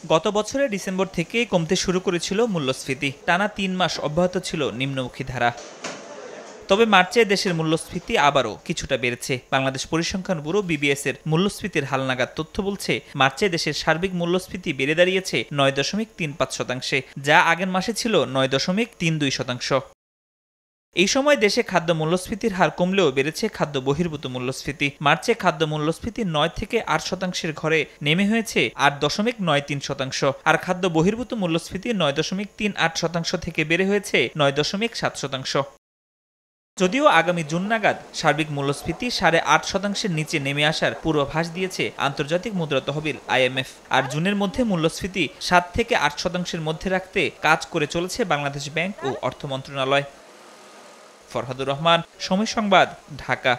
গত বছরের ডিসেম্বর থেকে কমতে শুরু করেছিল মূল্যস্ফীতি। টানা ৩ মাস অব্যাহত ছিল নিম্নমুখী ধারা। তবে মার্চে দেশের মূল্যস্ফীতি আবারও কিছুটা বেড়েছে। বাংলাদেশ পরিসংখ্যান ব্যুরো বিবিএস এর মূল্যস্ফীতির হালনাগাদ তথ্য বলছে, মার্চে দেশের সার্বিক মূল্যস্ফীতি বেড়ে দাঁড়িয়েছে ৯.৩৫%, যা আগের মাসে ছিল ৯.৩২%। এই সময় দেশে খাদ্য মূল্যস্ফীতির হার কমলেও বেড়েছে খাদ্য বহির্ভূত মূল্যস্ফীতি। মার্চে খাদ্য মূল্যস্ফীতি ৯ থেকে ৮% ঘরে নেমে হয়েছে ৮.৯৩%, আর খাদ্য বহির্ভূত মূল্যস্ফীতি ৯.৩৮% থেকে বেড়ে হয়েছে ৯.৭%। যদিও আগামী জুন নাগাদ সার্বিক মূল্যস্ফীতি ৮.৫%-এর নিচে নেমে আসার পূর্বাভাস দিয়েছে আন্তর্জাতিক মুদ্রা তহবিল IMF, আর জুনের মধ্যে মূল্যস্ফীতি ৭ থেকে ৮%-এর মধ্যে রাখতে কাজ করে চলেছে বাংলাদেশ ব্যাংক ও অর্থ মন্ত্রণালয়। ফরহাদুর রহমান, সময় সংবাদ, ঢাকা।